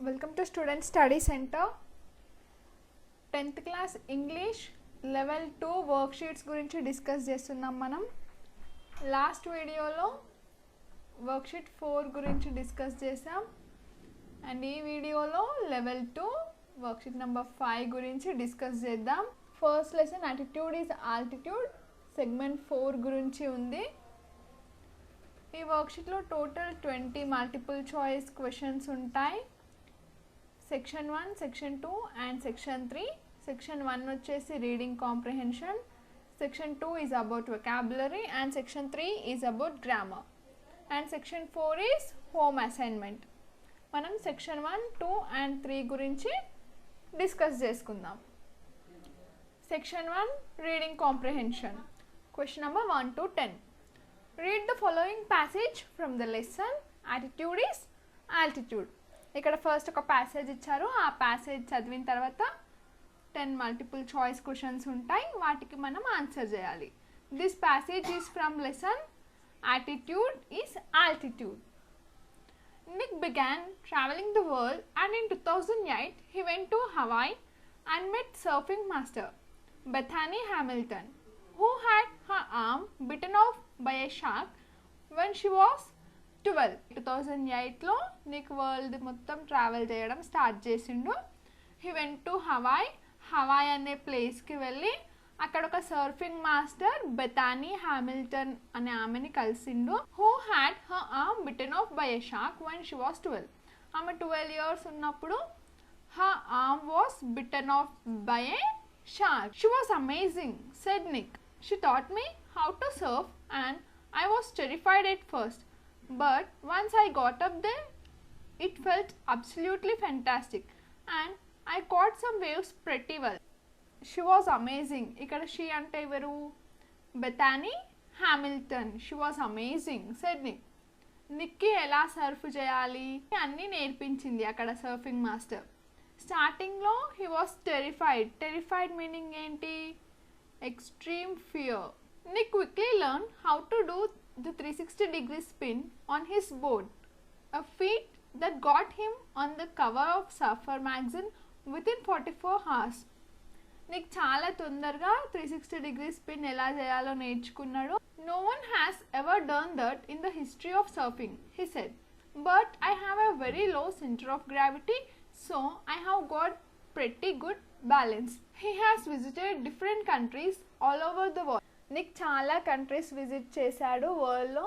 Welcome to Student Study Center. 10th class English level 2 worksheets గురించి discuss చేస్తున్నాం మనం. Last వీడియోలో వర్క్షీట్ 4 గురించి డిస్కస్ చేసాం అండ్ ఈ వీడియోలో లెవెల్ 2 వర్క్షీట్ నెంబర్ 5 గురించి డిస్కస్ చేద్దాం. First lesson attitude is altitude segment 4 గురించి ఉంది. ఈ వర్క్షీట్లో టోటల్ 20 మల్టిపుల్ చాయిస్ క్వశ్చన్స్ ఉంటాయి. Section 1, section 2 and section 3. Section 1 వచ్చేసి reading comprehension, section 2 is about vocabulary and section 3 is about grammar and section 4 is home assignment. మనం section 1, 2 and 3 గురించి discuss చేసుకుందాం. Section 1 reading comprehension. Question number 1 to 10. Read the following passage from the lesson attitude is altitude. ఇక్కడ first ఒక passage ఇచ్చారు, ఆ passage చదివిన తర్వాత 10 multiple choice questions ఉంటాయి, వాటికి మనం ఆన్సర్ చేయాలి. This passage is from lesson attitude is altitude. Nick began traveling the world and in 2008 he went to Hawaii and met surfing master Bethany Hamilton, who had her arm bitten off by a shark when she was 12. 2008లో Nick world మొత్తం travel చేయడం start చేసిండు. He went to Hawaii అనే ప్లేస్కి వెళ్ళి అక్కడ ఒక surfing master Bethany Hamilton అనే ఆమెని కలిసిండు. Who had her arm bitten off by a shark when she was 12. ఆమె 12 years ఉన్నప్పుడు her arm was bitten off by a shark. She was amazing, said Nick. She taught me how to surf and I was terrified at first, but once I got up there, it felt absolutely fantastic and I caught some waves pretty well. She was amazing. ఇక్కడ she అంటే ఎవరు? Bethany Hamilton. She was amazing, said Nick. నిక్కి ఎలా Surf చేయాలి అన్నీ నేర్పించింది అక్కడ surfing master. స్టార్టింగ్లో he was terrified meaning ఏంటి? Extreme fear. Nick quickly learn how to do the 360-degree spin on his board, a feat that got him on the cover of Surfer magazine within 44 hours. Nick చాలా తొందరగా 360-degree spin ఎలా చేయాలో నేర్చుకున్నాడు. No one has ever done that in the history of surfing, he said, but I have a very low center of gravity, so I have got pretty good balance. He has visited different countries all over the world. Nick చాలా countries visit చేశాడు వరల్డ్లో.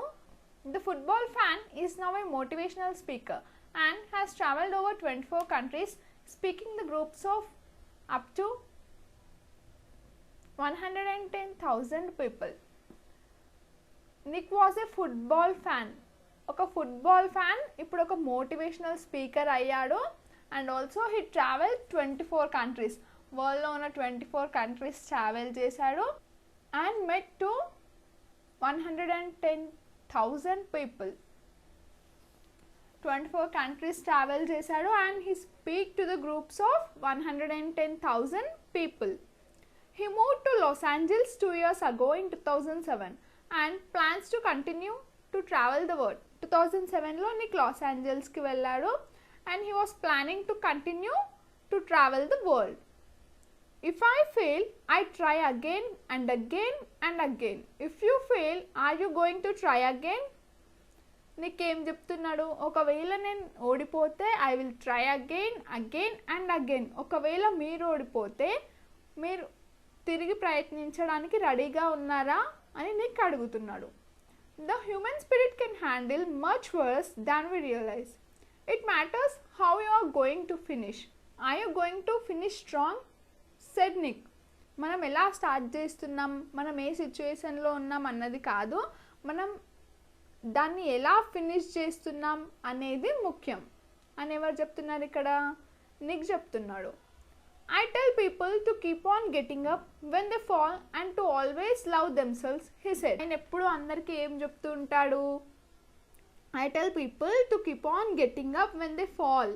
The football fan is now A motivational speaker and has travelled over 24 countries speaking the groups of up to 110,000 people. Nick was a football fan. ఒక football fan ఇప్పుడు ఒక motivational speaker అయ్యాడు. And also he travel 24 countries. వరల్డ్లో ఉన్న 24 countries travel చేశాడు and met to 110,000 people. 24 countries travel చేశాడు and he speak to the groups of 110,000 people. He moved to Los Angeles 2 years ago in 2007 and plans to continue to travel the world. 2007లో Nick Los ఏంజల్స్కి వెళ్ళాడు and he was planning to continue to travel the world. If I fail, I try again and again and again. If you fail, are you going to try again? నీకేం చెప్తున్నాడు? ఒకవేళ నేను ఓడిపోతే I will try again and again. ఒకవేళ మీరు ఓడిపోతే మీరు తిరిగి ప్రయత్నించడానికి రెడీగా ఉన్నారా అని నీకు అడుగుతున్నాడు. The human spirit can handle much worse than we realize. It matters how you are going to finish. Are you going to finish strong? Said Nick. మనం ఎలా స్టార్ట్ చేస్తున్నాం, మనం ఏ సిచ్యువేషన్లో ఉన్నాం అన్నది కాదు, మనం దాన్ని ఎలా ఫినిష్ చేస్తున్నాం అనేది ముఖ్యం అని ఎవరు చెప్తున్నారు ఇక్కడ? నిక్ చెప్తున్నాడు. I tell people to keep on getting up when they fall and to always love themselves, he said. ఆయన ఎప్పుడు అందరికీ ఏం చెప్తూ ఉంటాడు? I tell people to keep on getting up when they fall.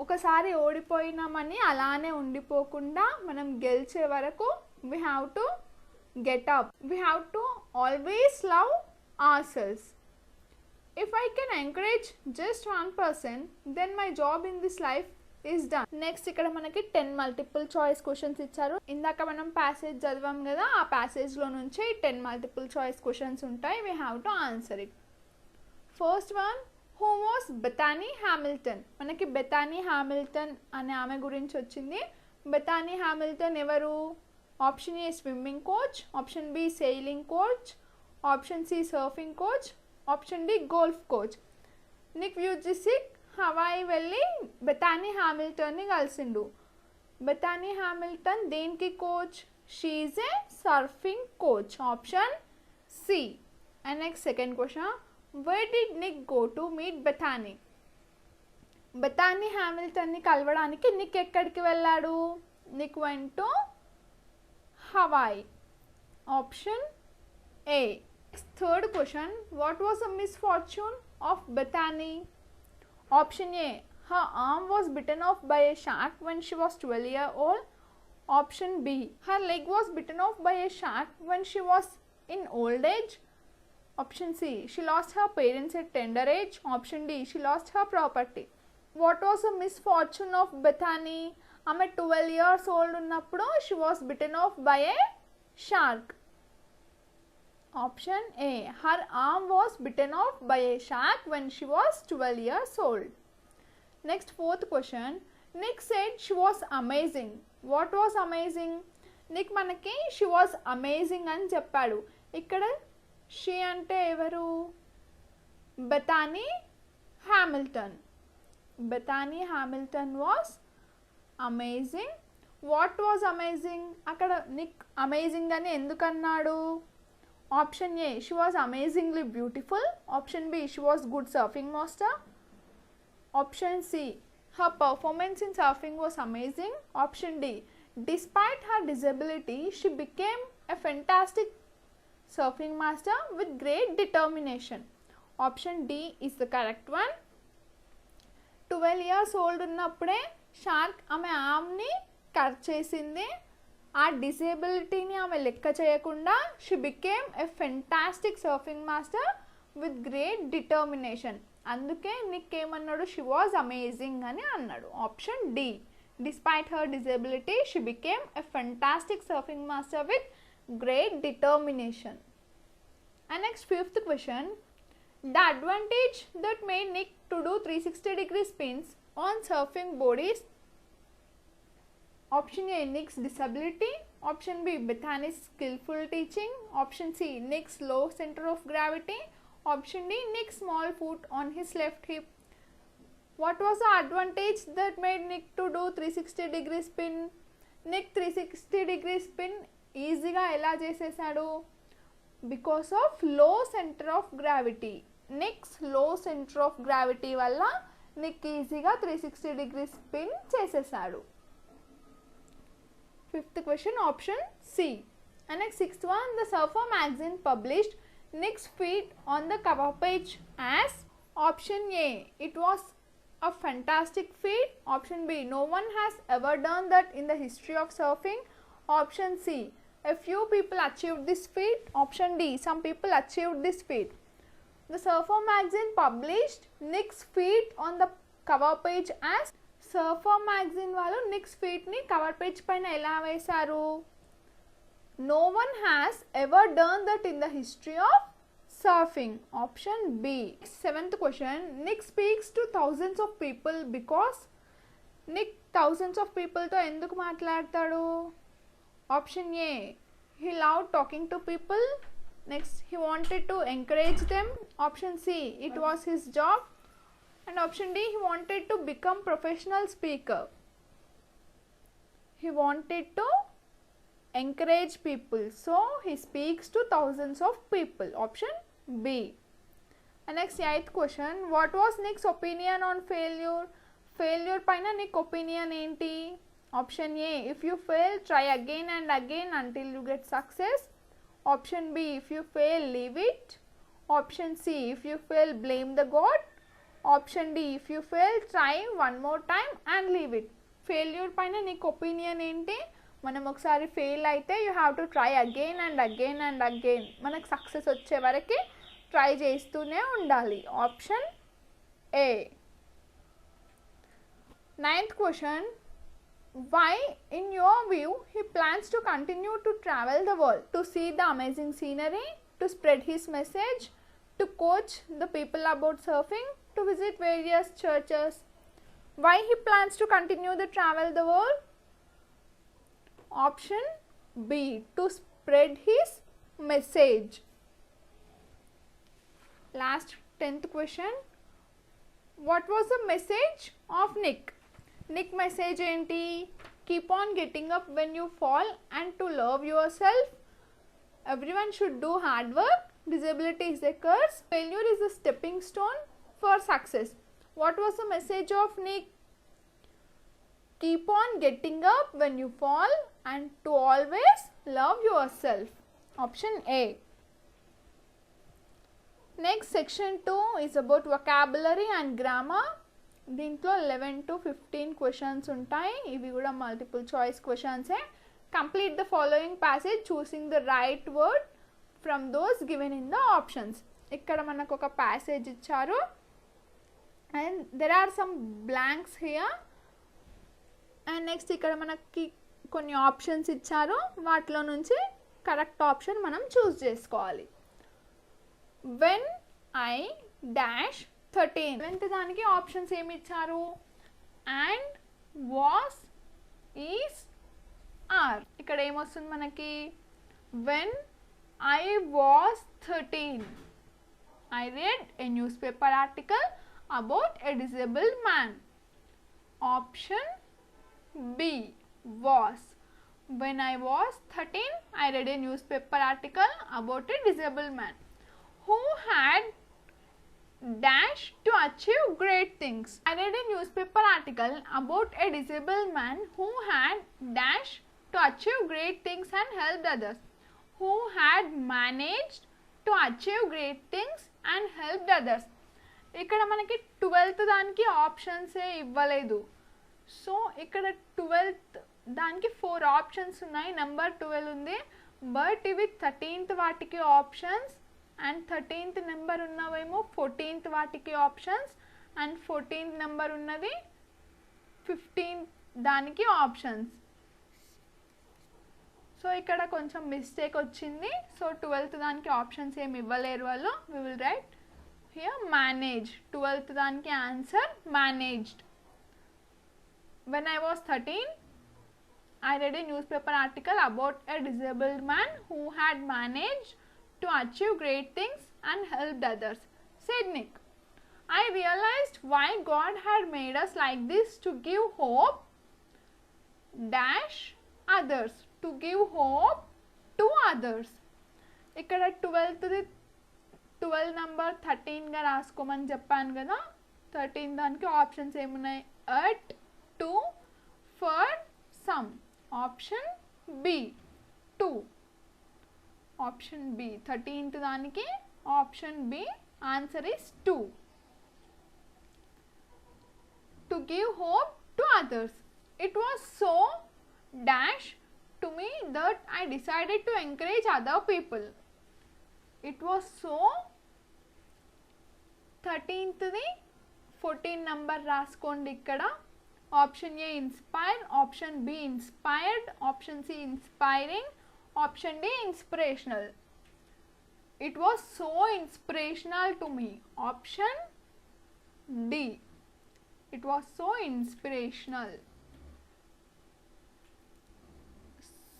ఒకసారి ఓడిపోయినామని అలానే ఉండిపోకుండా మనం గెలిచే వరకు we have to get up. We have to always love our selves. if I can encourage just one person, then my job in this life is done. Next ఇక్కడ మనకి 10 multiple choice questions ఇచ్చారు. ఇందాక మనం passage చదివాం కదా, ఆ ప్యాసేజ్లో నుంచి 10 మల్టిపుల్ చాయిస్ క్వశ్చన్స్ ఉంటాయి. We have to answer it. First one, who was Bethany Hamilton? మనకి బెథానీ హ్యామిల్టన్ అనే ఆమె గురించి వచ్చింది. బెథానీ హ్యామిల్టన్ ఎవరు? Option A swimming coach, option B sailing coach, option C surfing coach, option D golf coach. Nick Vujicic Hawaii వెళ్ళి Bethany హ్యామిల్టన్ని కలిసిండు. Bethany Hamilton దేనికి coach? She is a surfing coach. Option C. And next second question, where did Nick go to meet Bethany? Bethany హ్యామిల్టన్ని కలవడానికి Nick ఎక్కడికి వెళ్ళాడు? Nick went to Hawaii. Option A. Third question, what was the misfortune of Bethany? Option A, her arm was bitten off by a shark when she was 12 years old. Option B, her leg was bitten off by a shark when she was in old age. Option C, she lost her parents at tender age. Option D, she lost her property. What was the misfortune of Bethany? ఆమె 12 years old ఉన్నప్పుడు she was bitten off by a shark. Option A, her arm was bitten off by a shark when she was 12 years old. Next, fourth question, Nick said she was amazing. What was amazing? Nick మనకి she was amazing అని చెప్పాడు. ఇక్కడ she అంటే ఎవరు? Bethany Hamilton. Bethany Hamilton was amazing. What was amazing? అక్కడ Nick amazing అని ఎందుకు అన్నాడు? Option A, she was amazingly beautiful. Option B, she was good surfing master. Option C, her performance in surfing was amazing. Option D, despite her disability, she became a fantastic surfing master with great determination. Option D is the correct one. 12 years old ఉన్నప్పుడే shark ఆమె ఆర్మ్ని cut చేసింది. ఆ డిసేబిలిటీని ఆమె లెక్క చేయకుండా she became a fantastic surfing master with great determination. అందుకే నిక్ ఏమన్నాడు? షీ వాజ్ అమేజింగ్ అని అన్నాడు. Option D, despite her disability she became a fantastic surfing master with great determination. And next fifth question, the advantage that made Nick to do 360-degree spins on surfing board is Option A, Nick's disability. Option B, Bethany's skillful teaching. Option C, Nick's low center of gravity. Option D, Nick's small foot on his left hip. What was the advantage that made Nick to do 360-degree spin? Nick 360-degree spin ఈజీగా ఎలా చేసేసాడు? Because of లో centre of gravity. నిక్స్ లో centre of gravity వల్ల Nick ఈజీగా 360-degree spin చేసేసాడు. Fifth question, option C. And next sixth one, the Surfer magazine published Nick's feat on the cover page as option A, it was a fantastic feat. Option B, no one has ever done that in the history of surfing. Option C, a few people achieved this feat. Option D, some people achieved this feat. The Surfer magazine published Nick's feat on the cover page as surfer magazine వాళ్ళు Nick's ఫీట్ని cover page పైన ఎలా వేశారు? No one has ever done that in the history of surfing. Option B. Seventh question, Nick speaks to thousands of people because Nick thousands of పీపుల్తో ఎందుకు మాట్లాడతాడు? Option A, he love talking to people. Next, he wanted to encourage them. Option C, it was his job. And option D, he wanted to become professional speaker. He wanted to encourage people, so he speaks to thousands of people. Option B. And next, eighth question, what was Nick's opinion on failure? Failure paina Nick opinion enti? Option A, if you fail, try again and again until you get success. Option B, if you fail, leave it. Option C, if you fail, blame the God. Option D, if you fail, try one more time and leave it. Failure పైన నీకు opinion ఏంటి? మనం ఒకసారి fail అయితే you have to try again and again and again. మనకు success వచ్చే వరకు try చేస్తూనే ఉండాలి. Option A. 9th question, why in your view he plans to continue to travel the world, to see the amazing scenery, to spread his message, to coach the people about surfing, to visit various churches? Why he plans to continue to travel the world? Option B, to spread his message. Last 10th question, what was the message of Nick? Nick message enti? Keep on getting up when you fall and to love yourself. Everyone should do hard work. Disability is a curse. Failure is a stepping stone for success. What was the message of Nick? Keep on getting up when you fall and to always love yourself. Option A. Next, section 2 is about vocabulary and grammar. దీంట్లో 11 to 15 questions ఉంటాయి. ఇవి కూడా multiple choice క్వశ్చన్సే. Complete the following passage choosing the right word from those given in the options. ఇక్కడ మనకు ఒక passage ఇచ్చారు and there are some blanks here. And next ఇక్కడ మనకి కొన్ని ఆప్షన్స్ ఇచ్చారు, వాటిలో నుంచి కరెక్ట్ ఆప్షన్ మనం చూస్ చేసుకోవాలి. When I dash 13. 11th దానికి ఆప్షన్స్ ఏమి ఇచ్చారు? And, was, is, are. ఇక్కడ ఏమొస్తుంది మనకి? When I was 13 I read a newspaper article about a disabled man. Option B, was. When I was 13 I read a newspaper article about a disabled man who had dash to achieve great things. I read a newspaper article about a disabled man who had dash to achieve great things and helped others. Who had managed to achieve great things and helped others. ఇక్కడ మనకి 12th దానికి ఆప్షన్సే ఇవ్వలేదు. So ఇక్కడ 12th దానికి 4 options ఉన్నాయి, number 12 ఉంది. But ఇవి 13th వాటికి options and 13th number ఉన్నవేమో 14th వాటికి ఆప్షన్స్ అండ్ 14th నెంబర్ ఉన్నది 15th దానికి ఆప్షన్స్. సో ఇక్కడ కొంచెం మిస్టేక్ వచ్చింది. సో 12th దానికి ఆప్షన్స్ ఏమి ఇవ్వలేరు వాళ్ళు. We will write here manage. 12th దానికి answer managed. When I was 13 I read a newspaper article about a disabled man who had managed to achieve great things and helped others, said Nick. I realized why God had made us like this, to give hope dash others, to give hope to others. ఇక్కడ 12 number 13 గా రాసుకోమని చెప్పాను కదా. 13 దానికి options ఏమున్నాయి? At, to, for, some. Option B 2. Option B 13th దానికి option B answer is 2. To give hope to others. It was so dash to me that I decided to encourage other people. It was so 13th the 14 number రాసుకోండి ఇక్కడ. Option A inspire, option B inspired, option C inspiring, option D inspirational. It was so inspirational to me. Option D, it was so inspirational.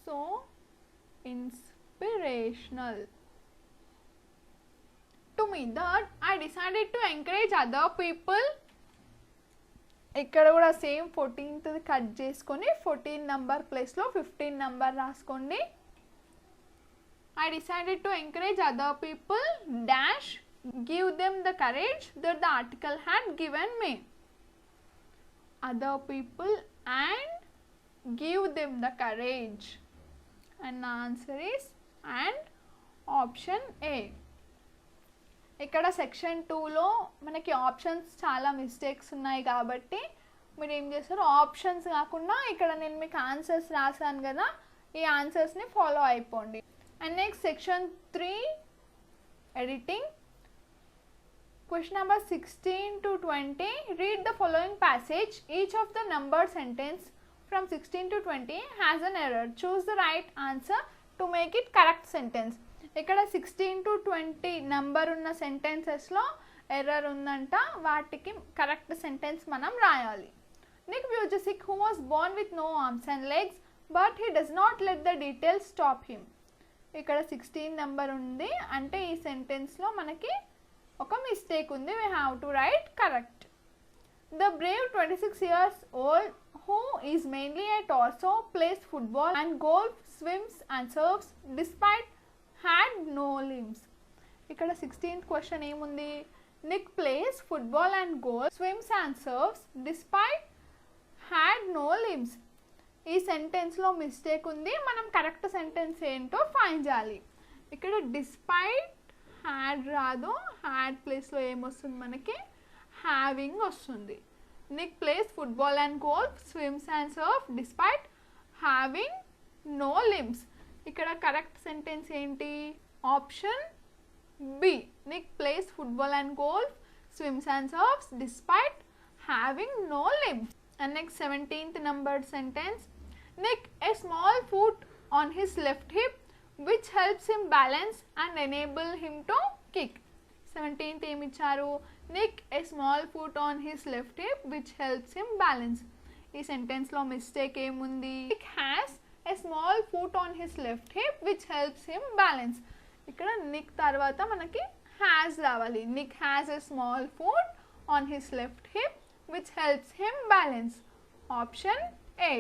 So inspirational to me that I decided to encourage other people. ఇక్కడ కూడా same 14th cut చేసుకొని 14 number ప్లేస్లో 15 number రాసుకోండి. I decided to encourage other people dash give them the courage that the article had given me. Other people and give them the courage. And the answer is and option A. ఇక్కడ section 2లో మనకి options చాలా mistakes ఉన్నాయి కాబట్టి మీరు ఏం చేస్తారు, options కాకుండా ఇక్కడ నేను మీకు ఆన్సర్స్ రాశాను కదా, ఈ ఆన్సర్స్ని ఫాలో అయిపోండి. And next section 3 editing. Question number 16 to 20. Read the following passage. Each of the numbered sentence from 16 to 20 has an error. Choose the right answer to make it correct sentence. ఇక్కడ 16 to 20 number ఉన్న సెంటెన్సెస్లో error ఉందంట, వాటికి correct sentence మనం రాయాలి. Nick Vujicic, who was born with no arms and legs, but he does not let the details stop him. ఇక్కడ 16 number ఉంది అంటే ఈ సెంటెన్స్లో మనకి ఒక మిస్టేక్ ఉంది. We have to write correct. The brave 26 years old who is mainly a torso plays football and golf, swims and surfs despite had no limbs. ఇక్కడ 16th question ఏముంది? Nick plays football and golf, swims and surfs despite had no limbs. ఈ సెంటెన్స్లో mistake ఉంది, మనం correct sentence ఏంటో find చేయాలి. ఇక్కడ despite had రాదు, had ప్లేస్లో ఏమొస్తుంది మనకి? హ్యావింగ్ వస్తుంది. Nick plays football and golf, swims and surf despite having no limbs. ఇక్కడ కరెక్ట్ సెంటెన్స్ ఏంటి? Option B. Nick plays football and golf, swims and surfs despite having no limbs. And next 17th numbered sentence. Nick a small foot on his left hip which helps him balance and enable him to kick. 17th em icharu? Nick a small foot on his left hip which helps him balance. Ee sentence lo mistake emundi? Nick has a small foot on his left hip which helps him balance. ikkada Nick tarvata manaki has ravali. Nick has a small foot on his left hip which helps him balance. Option A.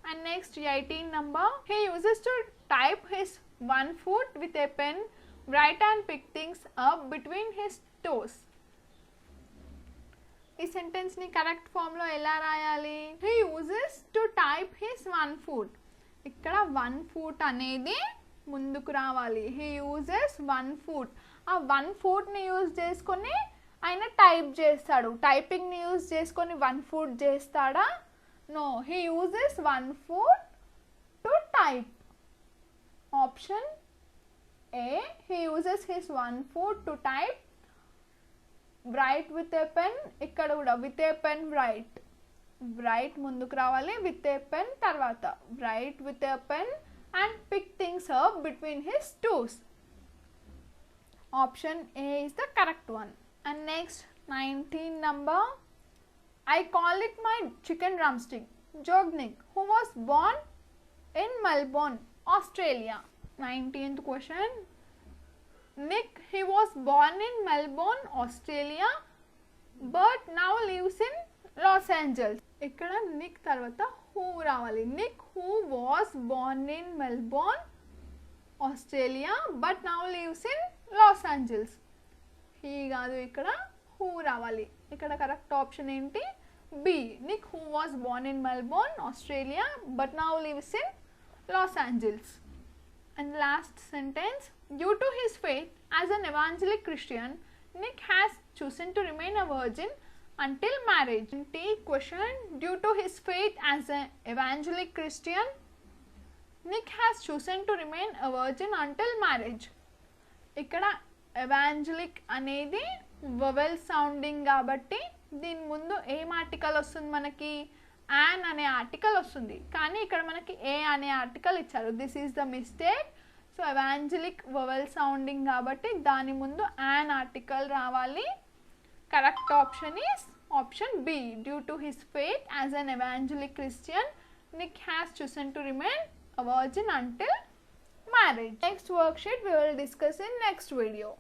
And next 18 number. He uses to type his one foot with a pen, write and pick things up between his toes. ఈ sentence ని correct form లో ఎలా రాయాలి? He uses to type his one foot. ఇక్కడ one foot అనేది ముందుకు రావాలి. He uses one foot. ఆ one foot ని యూజ్ చేసుకొని ఆయన టైప్ చేస్తాడు. టైపింగ్ని యూజ్ చేసుకొని వన్ ఫుట్ చేస్తాడా? No, he uses one foot to type. Option A. He uses his one foot to type, write with a pen. ఇక్కడ కూడా with a pen write, write ముందుకు రావాలి, విత్ ఏ పెన్ తర్వాత write with a pen and pick things up between his toes. Option A is the correct one. And next 19 number. I call it my chicken drumstick. Jognik, who was born in Melbourne, Australia. 19th question. Nick, he was born in Melbourne, Australia, but now lives in Los Angeles. ikkada Nick tarvata who ravali. Nick who was born in Melbourne, Australia, but now lives in Los Angeles. He కాదు, ఇక్కడ who రావాలి. ఇక్కడ correct option ఏంటి? B. Nick who was born in Melbourne, Australia, but now lives in Los Angeles. And last sentence. Due to his faith as an evangelic Christian, Nick has chosen to remain a virgin until marriage. Question. Due to his faith as an evangelic Christian, Nick has chosen to remain a virgin until marriage. ఇక్కడ ఎవాంజలిక్ అనేది vowel sounding కాబట్టి దీని ముందు ఏం article వస్తుంది మనకి? An అనే article వస్తుంది, కానీ ఇక్కడ మనకి ఏ అనే ఆర్టికల్ ఇచ్చారు. This is the mistake. So evangelic vowel sounding కాబట్టి దాని ముందు యాన్ ఆర్టికల్ రావాలి. Correct option is option B. Due to his faith as an evangelic Christian, Nick has chosen to remain a virgin until marriage. Next worksheet we will discuss in next video.